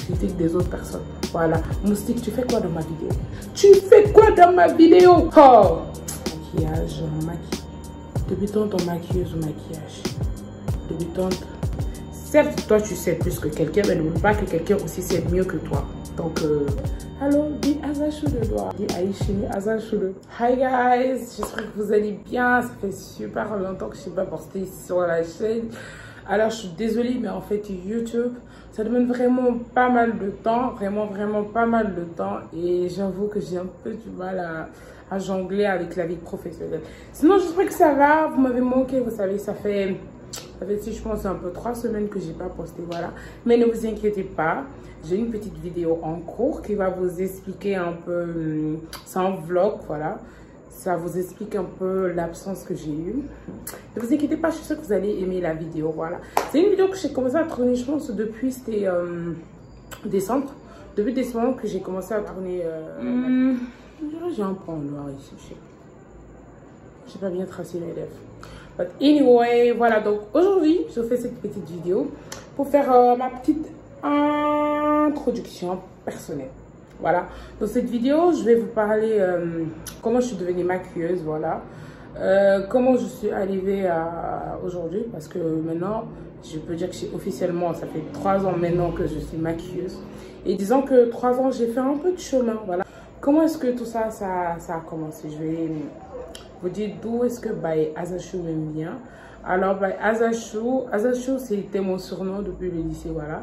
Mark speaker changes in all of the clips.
Speaker 1: critiques des autres personnes. Voilà. Moustique, tu fais quoi dans ma vidéo? Tu fais quoi dans ma vidéo? Oh! Maquillage, débutante en maquilleuse ou maquillage. Débutante. Certes, toi, tu sais plus que quelqu'un, mais n'oublie pas que quelqu'un aussi sait mieux que toi. Donc, allô, dis Azachou de doigt. Dis Aïchini Azachou de. Hi guys, j'espère que vous allez bien. Ça fait super longtemps que je n'ai pas posté sur la chaîne. Alors, je suis désolée, mais en fait, YouTube, ça demande vraiment pas mal de temps. Vraiment pas mal de temps. Et j'avoue que j'ai un peu du mal à jongler avec la vie professionnelle. Sinon, j'espère que ça va. Vous m'avez manqué, vous savez, ça fait si je pense un peu 3 semaines que j'ai pas posté, voilà. Mais ne vous inquiétez pas, j'ai une petite vidéo en cours qui va vous expliquer un peu, c'est un vlog, voilà. Ça vous explique un peu l'absence que j'ai eue. Ne vous inquiétez pas, je suis sûre que vous allez aimer la vidéo, voilà. C'est une vidéo que j'ai commencé à tourner, je pense, depuis c'était décembre. Depuis décembre que j'ai commencé à tourner. J'ai un point noir ici, je sais. J'ai pas bien tracé les lèvres. But anyway, voilà, donc aujourd'hui, je fais cette petite vidéo pour faire ma petite introduction personnelle. Voilà, dans cette vidéo, je vais vous parler comment je suis devenue maquilleuse, voilà. Comment je suis arrivée à aujourd'hui, parce que maintenant, je peux dire que officiellement, ça fait 3 ans maintenant que je suis maquilleuse. Et disons que 3 ans, j'ai fait un peu de chemin, voilà. Comment est-ce que tout ça, ça a commencé? Je vais vous dire d'où est-ce que By Azachou m'aime bien. Alors, By Azachou, c'était mon surnom depuis le lycée, voilà.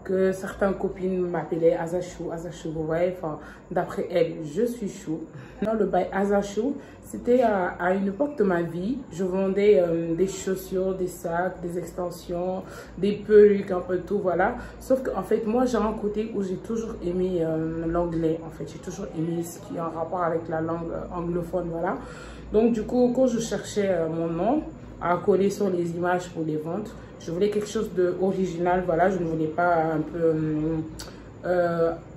Speaker 1: Que certaines copines m'appelaient Azachou, vous voyez, enfin, d'après elles, je suis chou. Non, le By Azachou, c'était à une époque de ma vie, je vendais des chaussures, des sacs, des extensions, des perruques, un peu tout, voilà. Sauf qu'en fait, moi, j'ai un côté où j'ai toujours aimé l'anglais, en fait. J'ai toujours aimé ce qui est en rapport avec la langue anglophone, voilà. Donc, du coup, quand je cherchais mon nom à coller sur les images pour les ventes, je voulais quelque chose d'original, voilà. Je ne voulais pas un peu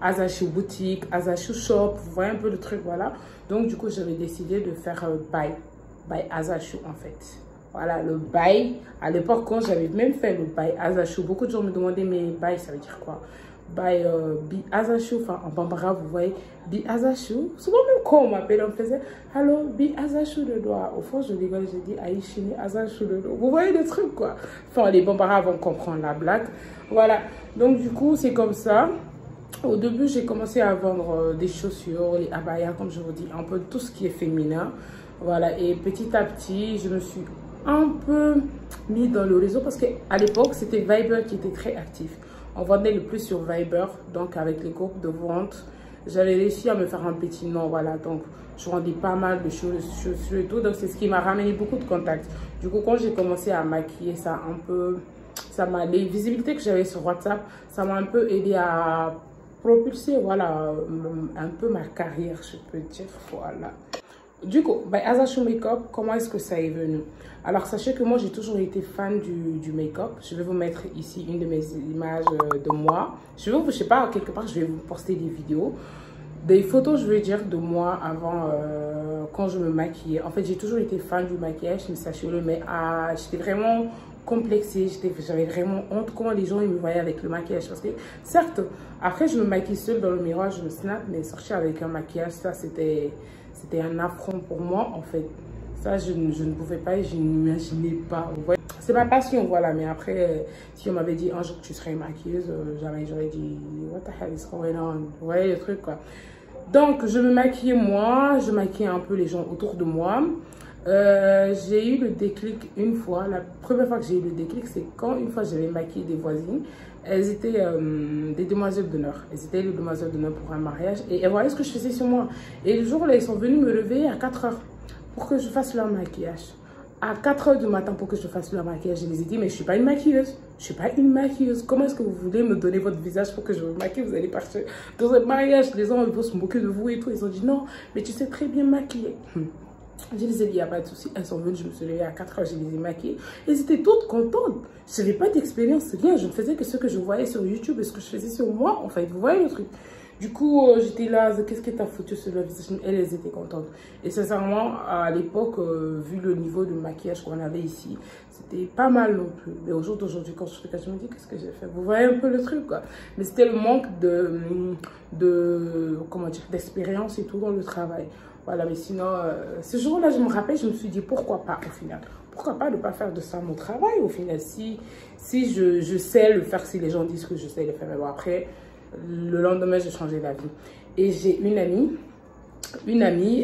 Speaker 1: Azachou boutique, Azachou shop, vous voyez un peu le truc, voilà. Donc, du coup, j'avais décidé de faire By Azachou, en fait. Voilà, le By. À l'époque, quand j'avais même fait le By Azachou, beaucoup de gens me demandaient, mais By, ça veut dire quoi? By Azachou, enfin en bambara, vous voyez, By Azachou. Souvent même quand on m'appelle, on me faisait allô, By Azachou de doigt. Au fond, je rigole, je dis Aïchini Azachou de doigt. Vous voyez le truc, quoi. Enfin, les bambara vont comprendre la blague. Voilà, donc du coup, c'est comme ça. Au début, j'ai commencé à vendre des chaussures, les abayas, comme je vous dis, un peu tout ce qui est féminin. Voilà, et petit à petit, je me suis un peu mis dans le réseau parce qu'à l'époque, c'était Viber qui était très actif. On vendait le plus sur Viber, donc avec les groupes de vente. J'avais réussi à me faire un petit nom, voilà. Donc, je vendais pas mal de choses et tout. Donc, c'est ce qui m'a ramené beaucoup de contacts. Du coup, quand j'ai commencé à maquiller, ça un peu... les visibilités que j'avais sur WhatsApp, ça m'a un peu aidé à propulser, voilà, un peu ma carrière, je peux dire, voilà. Du coup, By Azachou Makeup, comment est-ce que ça est venu? Alors, sachez que moi, j'ai toujours été fan du make-up. Je vais vous mettre ici une de mes images de moi. Je sais pas, quelque part, je vais vous poster des vidéos. Des photos, je veux dire, de moi avant, quand je me maquillais. En fait, j'ai toujours été fan du maquillage, mais sachez-le, mais j'étais vraiment complexée. J'avais vraiment honte comment les gens ils me voyaient avec le maquillage. Parce que, certes, après, je me maquille seule dans le miroir, je me snap, mais sortir avec un maquillage, ça, c'était un affront pour moi, en fait. Ça, je ne pouvais pas, je n'imaginais pas. C'est ma passion, voilà. Mais après, si on m'avait dit un jour que tu serais maquilleuse, j'aurais dit, what the hell is going on? Vous voyez le truc, quoi. Donc, je me maquillais moi, je maquillais un peu les gens autour de moi. J'ai eu le déclic une fois. La première fois que j'ai eu le déclic, c'est quand une fois j'avais maquillé des voisines. Elles étaient des demoiselles d'honneur. Elles étaient les demoiselles d'honneur pour un mariage. Et elles voyaient ce que je faisais sur moi. Et le jour là, ils sont venus me lever à 4 h pour que je fasse leur maquillage. À 4 h du matin pour que je fasse leur maquillage. Je les ai dit, mais je ne suis pas une maquilleuse. Je ne suis pas une maquilleuse. Comment est-ce que vous voulez me donner votre visage pour que je vous maquille? Vous allez partir dans un mariage. Les gens vont se moquer de vous et tout. Ils ont dit, non, mais tu sais très bien maquiller. Je les ai dit, il n'y a pas de souci. Elles sont venues, je me suis levée à 4 heures, je les ai maquillées. Elles étaient toutes contentes. Je n'avais pas d'expérience, rien. Je ne faisais que ce que je voyais sur YouTube et ce que je faisais sur moi, en fait. Vous voyez le truc? Du coup, j'étais là, qu'est-ce que t'as foutu sur le visage? Elles étaient contentes. Et sincèrement, à l'époque, vu le niveau de maquillage qu'on avait ici, c'était pas mal non plus. Mais au jour d'aujourd'hui, quand je regarde, je me dis, qu'est-ce que j'ai fait? Vous voyez un peu le truc, quoi. Mais c'était le manque comment dire, d'expérience et tout dans le travail. Voilà, mais sinon, ce jour-là, je me rappelle, je me suis dit, pourquoi pas au final? Pourquoi pas ne pas faire de ça mon travail au final? Si je sais le faire, si les gens disent que je sais le faire. Mais bon, après, le lendemain, j'ai changé d'avis. Et j'ai une amie,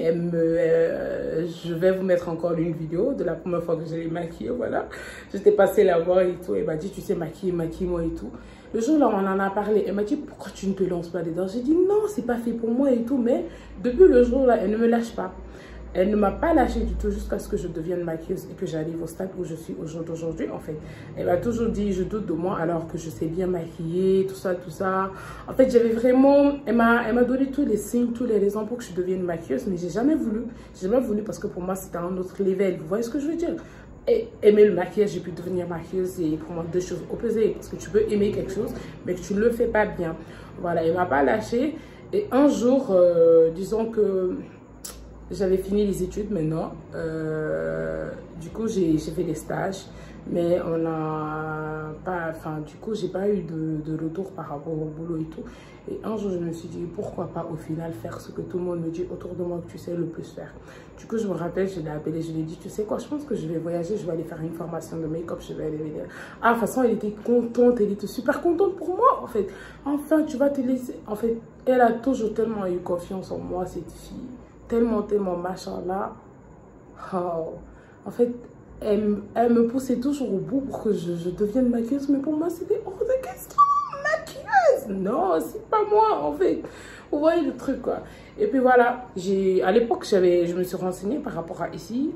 Speaker 1: je vais vous mettre encore une vidéo de la première fois que je l'ai maquillée, voilà. J'étais passée la voir et tout, elle m'a dit, tu sais, maquille-moi et tout. Le jour-là, on en a parlé, elle m'a dit, pourquoi tu ne te lances pas dedans? J'ai dit, non, c'est pas fait pour moi et tout, mais depuis le jour-là, elle ne me lâche pas. Elle ne m'a pas lâché du tout jusqu'à ce que je devienne maquilleuse et que j'arrive au stade où je suis aujourd'hui, en fait. Elle m'a toujours dit, je doute de moi alors que je sais bien maquiller, tout ça, tout ça. En fait, j'avais vraiment... Elle m'a donné tous les signes, toutes les raisons pour que je devienne maquilleuse, mais j'ai jamais voulu. J'ai jamais voulu parce que pour moi, c'était un autre level. Vous voyez ce que je veux dire? Et aimer le maquillage, j'ai pu devenir maquilleuse, c'est pour moi deux choses opposées. Parce que tu peux aimer quelque chose, mais que tu ne le fais pas bien. Voilà, elle ne m'a pas lâché. Et un jour, disons que... J'avais fini les études maintenant, du coup j'ai fait des stages, mais on n'a pas, enfin du coup j'ai pas eu de retour par rapport au boulot et tout. Et un jour je me suis dit pourquoi pas au final faire ce que tout le monde me dit autour de moi que tu sais le plus faire. Du coup je me rappelle, je l'ai appelé, je lui ai dit tu sais quoi, je pense que je vais voyager, je vais aller faire une formation de make-up, je vais aller venir. Ah de toute façon elle était contente, elle était super contente pour moi en fait. Enfin tu vas te laisser, en fait elle a toujours tellement eu confiance en moi cette fille. Tellement machin là. Oh. En fait, elle me poussait toujours au bout pour que je devienne maquilleuse. Mais pour moi, c'était hors de question. Maquilleuse? Non, c'est pas moi en fait. Vous voyez le truc quoi. Et puis voilà, à l'époque, je me suis renseignée par rapport à ici.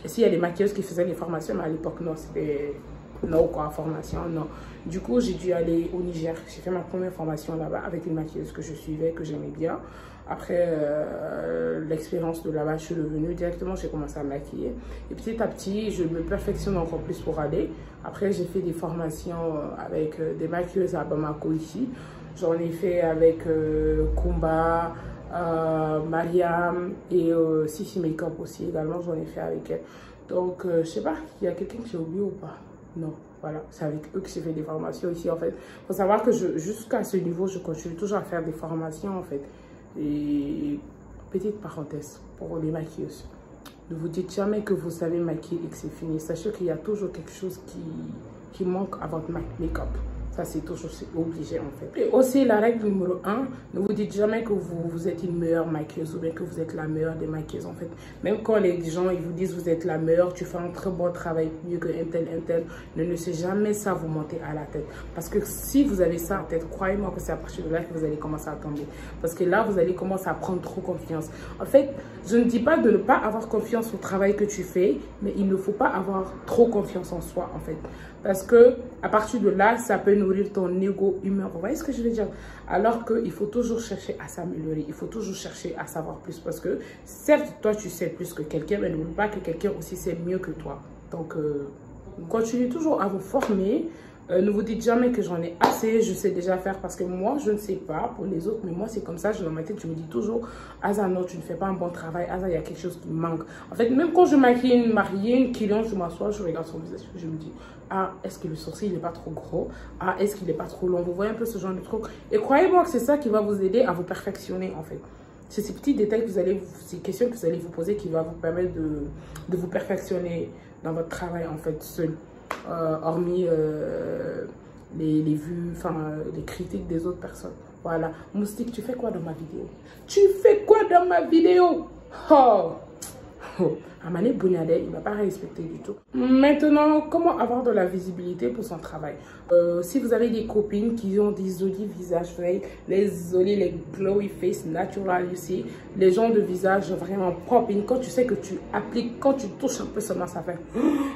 Speaker 1: Ici, il y a des maquilleuses qui faisaient les formations, mais à l'époque, non, c'était... Non, quoi, formation, non. Du coup, j'ai dû aller au Niger. J'ai fait ma première formation là-bas avec une maquilleuse que je suivais, que j'aimais bien. Après l'expérience de là-bas, je suis revenue directement, j'ai commencé à maquiller. Et petit à petit, je me perfectionne encore plus pour aller. Après, j'ai fait des formations avec des maquilleuses à Bamako ici. J'en ai fait avec Kumba, Mariam et Sissi Makeup aussi également, j'en ai fait avec elle. Donc, je sais pas, il y a quelqu'un que j'ai oublié ou pas? Non, voilà, c'est avec eux que j'ai fait des formations ici en fait. Il faut savoir que jusqu'à ce niveau, je continue toujours à faire des formations en fait. Et petite parenthèse pour les maquilleuses. Ne vous dites jamais que vous savez maquiller et que c'est fini. Sachez qu'il y a toujours quelque chose qui manque à votre make-up. Ça, c'est toujours obligé, en fait. Et aussi, la règle numéro 1, ne vous dites jamais que vous êtes une meilleure maquilleuse ou bien que vous êtes la meilleure des maquilleuses, en fait. Même quand les gens ils vous disent vous êtes la meilleure, tu fais un très bon travail, mieux que un tel, ne laissez jamais ça vous monter à la tête. Parce que si vous avez ça en tête, croyez-moi que c'est à partir de là que vous allez commencer à tomber. Parce que là, vous allez commencer à prendre trop confiance. En fait, je ne dis pas de ne pas avoir confiance au travail que tu fais, mais il ne faut pas avoir trop confiance en soi, en fait. Parce que à partir de là, ça peut nourrir ton ego humain. Vous voyez ce que je veux dire? Alors qu'il faut toujours chercher à s'améliorer. Il faut toujours chercher à savoir plus. Parce que certes, toi, tu sais plus que quelqu'un, mais n'oublie pas que quelqu'un aussi sait mieux que toi. Donc, continuez toujours à vous former. Ne vous dites jamais que j'en ai assez, je sais déjà faire, parce que moi, je ne sais pas pour les autres, mais moi, c'est comme ça, dans ma tête, je me dis toujours, Asa, non, tu ne fais pas un bon travail, Asa, il y a quelque chose qui manque. En fait, même quand je maquille une mariée, une cliente, je m'assois, je regarde son visage, je me dis, ah, est-ce que le sourcil n'est pas trop gros? Ah, est-ce qu'il n'est pas trop long? Vous voyez un peu ce genre de truc. Et croyez-moi que c'est ça qui va vous aider à vous perfectionner, en fait. C'est ces petits détails que ces questions que vous allez vous poser qui vont vous permettre de vous perfectionner dans votre travail, en fait, seul. Hormis les vues, enfin les critiques des autres personnes. Voilà. Moustique, tu fais quoi dans ma vidéo? Tu fais quoi dans ma vidéo? Oh, oh. Amane Bouniade, il ne m'a pas respecté du tout. Maintenant, comment avoir de la visibilité pour son travail? Si vous avez des copines qui ont des jolis visages, les jolis, les glowy face natural ici, les gens de visage vraiment popping, quand tu sais que tu appliques, quand tu touches un peu seulement, ça fait...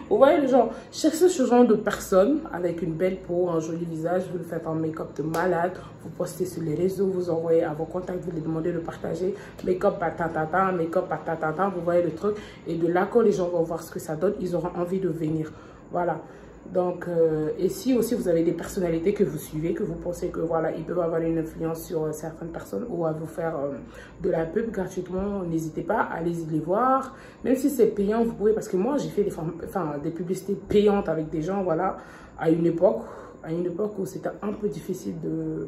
Speaker 1: Vous voyez le genre, cherchez ce genre de personne avec une belle peau, un joli visage, vous le faites en make-up de malade, vous postez sur les réseaux, vous envoyez à vos contacts, vous les demandez de partager, make-up patatata, make-up patatata, vous voyez le truc. TikTok. Et de là, quand les gens vont voir ce que ça donne, ils auront envie de venir. Voilà. Donc, et si aussi vous avez des personnalités que vous suivez, que vous pensez que voilà, ils peuvent avoir une influence sur certaines personnes ou à vous faire de la pub gratuitement, n'hésitez pas, allez-y les voir. Même si c'est payant, vous pouvez, parce que moi j'ai fait des publicités payantes avec des gens, voilà, à une époque où c'était un peu difficile de,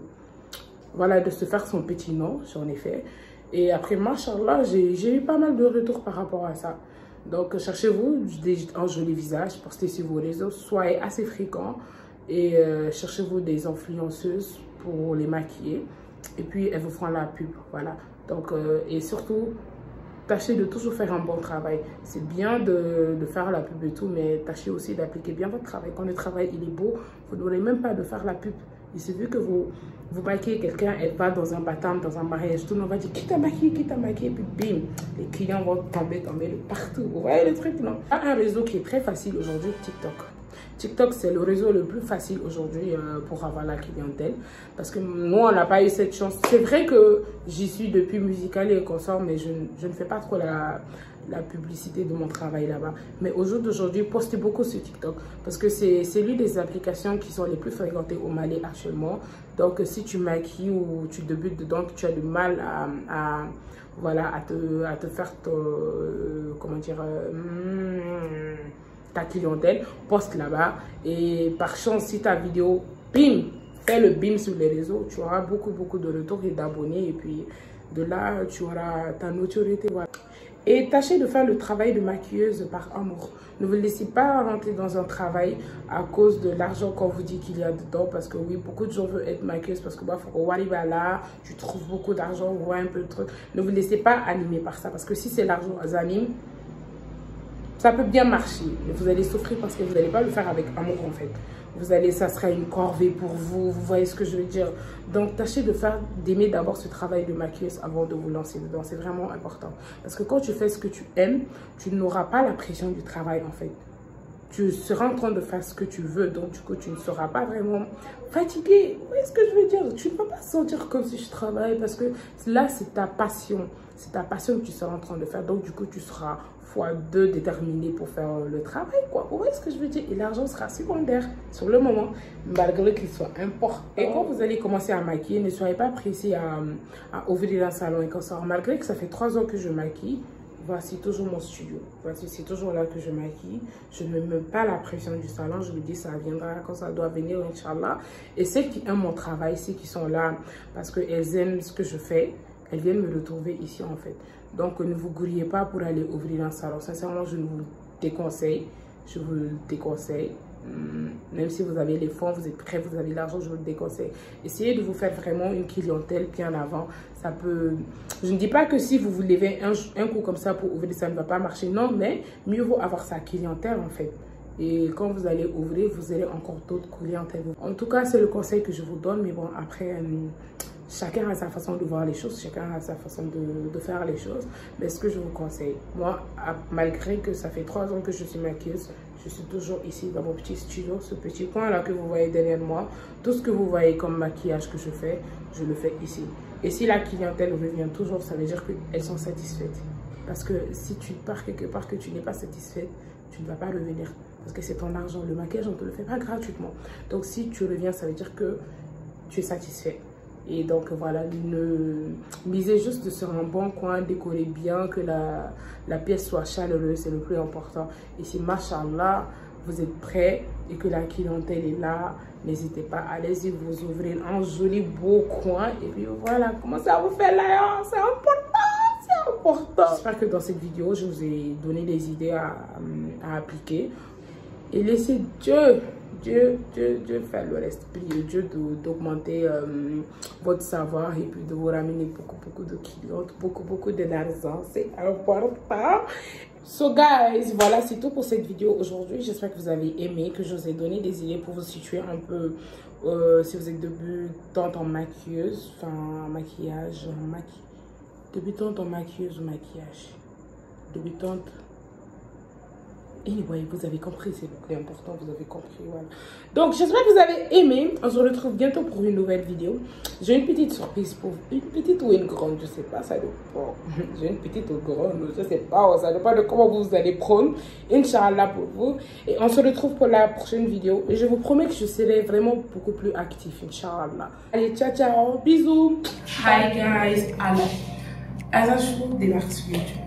Speaker 1: voilà, de se faire son petit nom, j'en ai fait. Et après, machallah, j'ai eu pas mal de retours par rapport à ça. Donc, cherchez-vous un joli visage, postez sur vos réseaux, soyez assez fréquents et cherchez-vous des influenceuses pour les maquiller. Et puis, elles vous feront la pub, voilà. Donc, et surtout, tâchez de toujours faire un bon travail. C'est bien de faire la pub et tout, mais tâchez aussi d'appliquer bien votre travail. Quand le travail, il est beau, vous n'aurez même pas de faire la pub. Il suffit que vous maquillez quelqu'un, elle va dans un baptême, dans un mariage, tout le monde va dire qui t'a maquillé, puis bim, les clients vont tomber partout. Vous voyez le truc, non? Il y a un réseau qui est très facile aujourd'hui, TikTok. TikTok, c'est le réseau le plus facile aujourd'hui pour avoir la clientèle. Parce que nous, on n'a pas eu cette chance. C'est vrai que j'y suis depuis Musical.ly et consorts, mais je ne fais pas trop la publicité de mon travail là-bas. Mais au jour d'aujourd'hui, postez beaucoup sur TikTok. Parce que c'est l'une des applications qui sont les plus fréquentées au Mali actuellement. Donc, si tu maquilles ou tu débutes dedans, que tu as du mal voilà, à te faire, comment dire... ta clientèle, poste là-bas et par chance si ta vidéo bim, fais le bim sur les réseaux, tu auras beaucoup de retours et d'abonnés et puis de là tu auras ta notoriété, voilà. Et tâchez de faire le travail de maquilleuse par amour. Ne vous laissez pas rentrer dans un travail à cause de l'argent qu'on vous dit qu'il y a dedans. Parce que oui, beaucoup de gens veulent être maquilleuse parce que bah, là, tu trouves beaucoup d'argent, vous voyez un peu le truc. Ne vous laissez pas animer par ça parce que si c'est l'argent qui anime, ça peut bien marcher, mais vous allez souffrir parce que vous n'allez pas le faire avec amour en fait. Ça sera une corvée pour vous, vous voyez ce que je veux dire. Donc, tâchez d'aimer d'abord ce travail de maquilleuse avant de vous lancer dedans. C'est vraiment important. Parce que quand tu fais ce que tu aimes, tu n'auras pas la pression du travail en fait. Tu seras en train de faire ce que tu veux, donc du coup, tu ne seras pas vraiment fatigué. Vous voyez ce que je veux dire? Tu ne peux pas te sentir comme si je travaille parce que là, c'est ta passion. C'est ta passion que tu seras en train de faire. Donc, du coup, tu seras x2 déterminé pour faire le travail, quoi. Vous voyez ce que je veux dire? Et l'argent sera secondaire sur le moment, malgré qu'il soit important. Et quand vous allez commencer à maquiller, ne soyez pas pressé à ouvrir un salon et comme ça. Malgré que ça fait 3 ans que je maquille, voici toujours mon studio. Voici, c'est toujours là que je maquille. Je ne me mets pas la pression du salon. Je me dis, ça viendra quand ça doit venir, Inch'Allah. Et ceux qui aiment mon travail, ceux qui sont là parce qu'elles aiment ce que je fais, elles viennent me retrouver ici, en fait. Donc, ne vous grouillez pas pour aller ouvrir un salon. Sincèrement, je vous déconseille. Je vous le déconseille. Même si vous avez les fonds, vous êtes prêts, vous avez l'argent, je vous le déconseille. Essayez de vous faire vraiment une clientèle bien avant. Ça peut... Je ne dis pas que si vous vous levez un coup comme ça pour ouvrir, ça ne va pas marcher. Non, mais mieux vaut avoir sa clientèle en fait. Et quand vous allez ouvrir, vous aurez encore d'autres clientèles. En tout cas, c'est le conseil que je vous donne. Mais bon, après... chacun a sa façon de voir les choses, chacun a sa façon de faire les choses. Mais ce que je vous conseille, moi, malgré que ça fait 3 ans que je suis maquilleuse, je suis toujours ici dans mon petit studio, ce petit coin là que vous voyez derrière moi. Tout ce que vous voyez comme maquillage que je fais, je le fais ici. Et si la clientèle revient toujours, ça veut dire qu'elles sont satisfaites. Parce que si tu pars quelque part que tu n'es pas satisfaite, tu ne vas pas revenir. Parce que c'est ton argent. Le maquillage, on ne te le fait pas gratuitement. Donc si tu reviens, ça veut dire que tu es satisfait. Et donc voilà, misez juste sur un bon coin, décorez bien, que la pièce soit chaleureuse, c'est le plus important. Et si machallah, vous êtes prêts et que la clientèle est là, n'hésitez pas, allez-y vous ouvrir un joli beau coin. Et puis voilà, commencez à vous faire là, c'est important. J'espère que dans cette vidéo, je vous ai donné des idées à appliquer. Et laissez Dieu fait le reste. Priez Dieu d'augmenter votre savoir et puis de vous ramener beaucoup de clientes, beaucoup d'argent. C'est important. So guys, voilà, c'est tout pour cette vidéo aujourd'hui. J'espère que vous avez aimé, que je vous ai donné des idées pour vous situer un peu si vous êtes débutante en maquilleuse, enfin maquillage, débutante en maquilleuse ou maquillage. Débutante Anyway, vous avez compris, c'est le plus important, vous avez compris, voilà. Donc, j'espère que vous avez aimé. On se retrouve bientôt pour une nouvelle vidéo. J'ai une petite surprise pour vous. Une petite ou une grande, je sais pas, ça dépend. J'ai une petite ou grande, je sais pas, ça dépend de comment vous allez prendre. Inch'Allah pour vous. Et on se retrouve pour la prochaine vidéo. Et je vous promets que je serai vraiment beaucoup plus actif, Inch'Allah. Allez, ciao, ciao, bisous. Hi guys, alors, as je démarre sur YouTube.